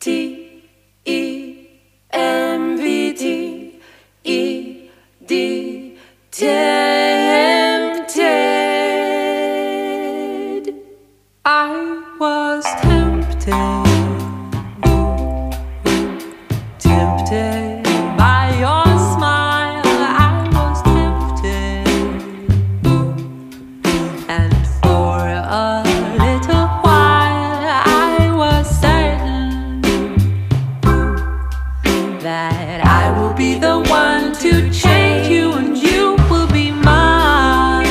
tempted. I was tempted, tempted by your smile. I was tempted, and for a little while I was certain that I will be the one to change you, and you will be mine.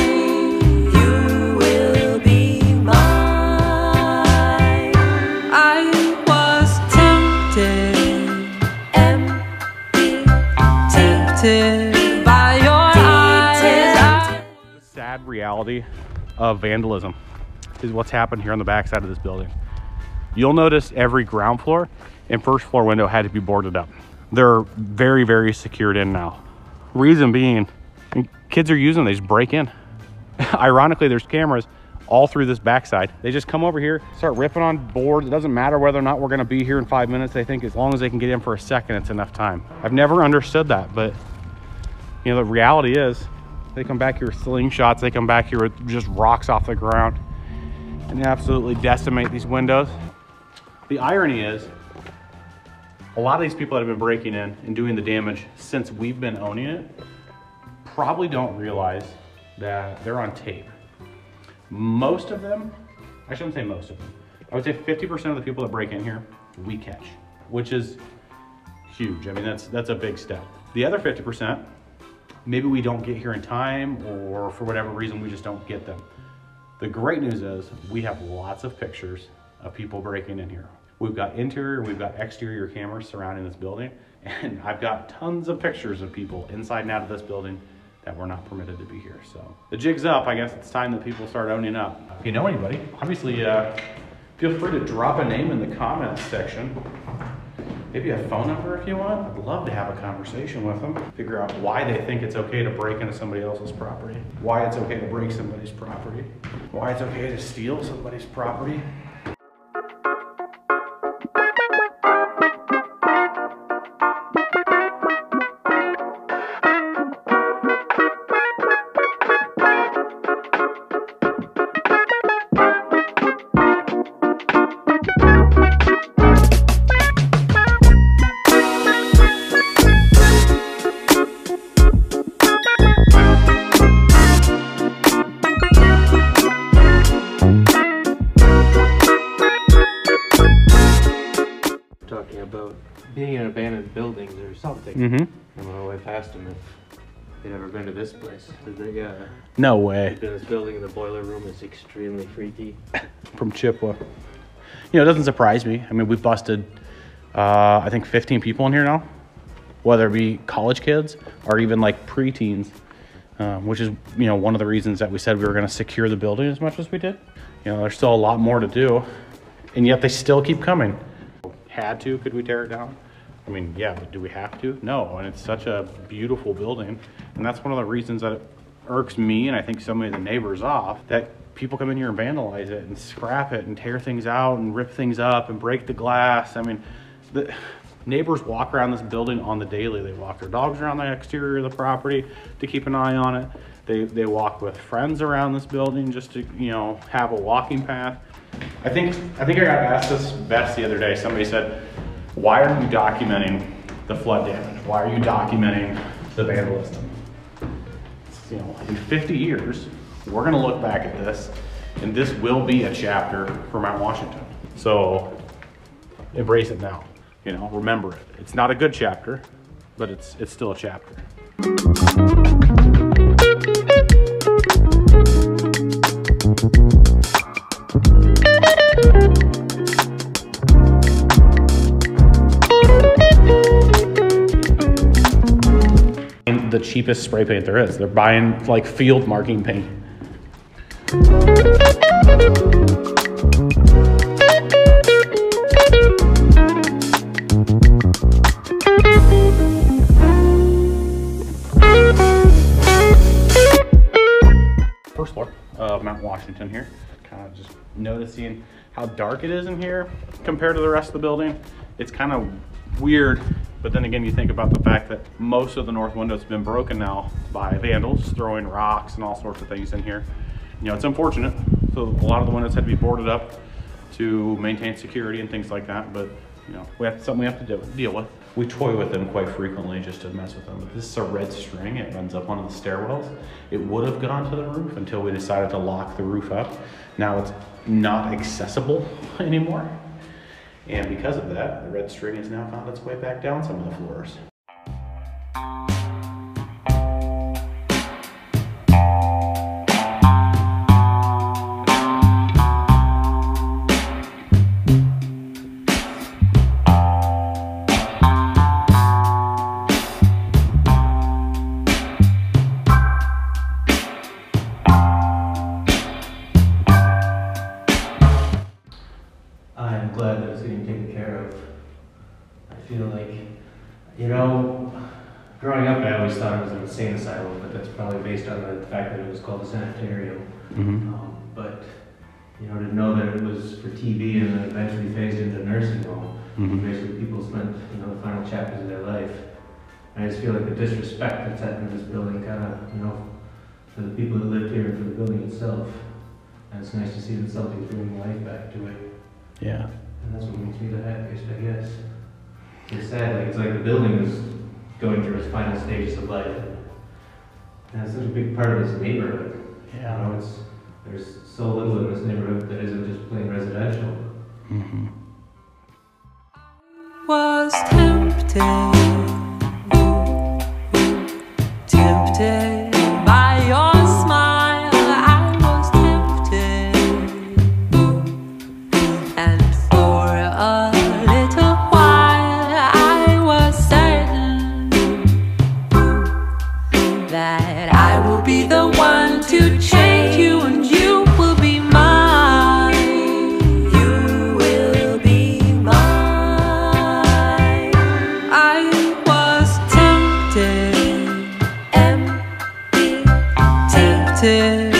You will be mine. I was tempted, tempted by your eyes. The sad reality of vandalism is what's happened here on the backside of this building. You'll notice every ground floor and first floor window had to be boarded up. They're very, very secured in now. Reason being, kids are using them, they just break in. Ironically, there's cameras all through this backside. They just come over here, start ripping on boards. It doesn't matter whether or not we're gonna be here in 5 minutes. They think as long as they can get in for a second, it's enough time. I've never understood that, but you know, the reality is they come back here with slingshots. They come back here with just rocks off the ground and absolutely decimate these windows. The irony is, a lot of these people that have been breaking in and doing the damage since we've been owning it probably don't realize that they're on tape. Most of them, I shouldn't say most of them, I would say 50% of the people that break in here, we catch, which is huge. I mean, that's a big step. The other 50%, maybe we don't get here in time, or for whatever reason, we just don't get them. The great news is we have lots of pictures of people breaking in here. We've got interior, we've got exterior cameras surrounding this building, and I've got tons of pictures of people inside and out of this building that were not permitted to be here. So the jig's up. I guess it's time that people start owning up. If you know anybody, obviously feel free to drop a name in the comments section. Maybe a phone number if you want. I'd love to have a conversation with them. Figure out why they think it's okay to break into somebody else's property. Why it's okay to break somebody's property. Why it's okay to steal somebody's property. About being in abandoned buildings or something. Mm-hmm. I went away past them if they'd ever been to this place. They, No way. this building in the boiler room is extremely freaky. From Chippewa. You know, it doesn't surprise me. I mean, we've busted, I think 15 people in here now, whether it be college kids or even like preteens, which is, you know, one of the reasons that we said we were going to secure the building as much as we did. You know, there's still a lot more to do, and yet they still keep coming. Had to, could we tear it down? I mean, yeah, but do we have to? No, and it's such a beautiful building, and that's one of the reasons that it irks me, and I think so many of the neighbors off, that people come in here and vandalize it and scrap it and tear things out and rip things up and break the glass. I mean, the neighbors walk around this building on the daily. They walk their dogs around the exterior of the property to keep an eye on it. They walk with friends around this building just to, you know, have a walking path. I think I got asked this best the other day. Somebody said, why are you documenting the flood damage? Why are you documenting the vandalism? You know, in 50 years, we're gonna look back at this, and this will be a chapter for Mount Washington. So embrace it now, you know, remember it. It's not a good chapter, but it's still a chapter. The cheapest spray paint there is. They're buying like field marking paint. First floor of Mount Washington here. Kind of just noticing how dark it is in here compared to the rest of the building. It's kind of weird, but then again, you think about the fact that most of the north windows have been broken now by vandals throwing rocks and all sorts of things in here. You know, it's unfortunate. So a lot of the windows had to be boarded up to maintain security and things like that, but you know, something we have to deal with. We toy with them quite frequently just to mess with them. But this is a red string. It runs up one of the stairwells. It would have gone to the roof until we decided to lock the roof up. Now it's not accessible anymore. And because of that, the red string has now found its way back down some of the floors. I'm glad that it's getting taken care of. I feel like, you know, growing up I always thought it was an insane asylum, but that's probably based on the fact that it was called a sanitarium. But, you know, to know that it was for TB and then eventually phased into a nursing home, basically people spent, you know, the final chapters of their life. And I just feel like the disrespect that's happened in this building kind of, you know, for the people that lived here and for the building itself. And it's nice to see that something's bringing life back to it. Yeah. And that's what makes me the happiest, I guess. It's sad, like, it's like the building is going through its final stages of life. And it's such a big part of this neighborhood. Yeah. You know, there's so little in this neighborhood that isn't just plain residential. Was tempted, tempted by your smile. I was tempted, and for a little while I was certain that I will be the one to change you, and you will be mine. You will be mine. I was tempted, empty, tempted.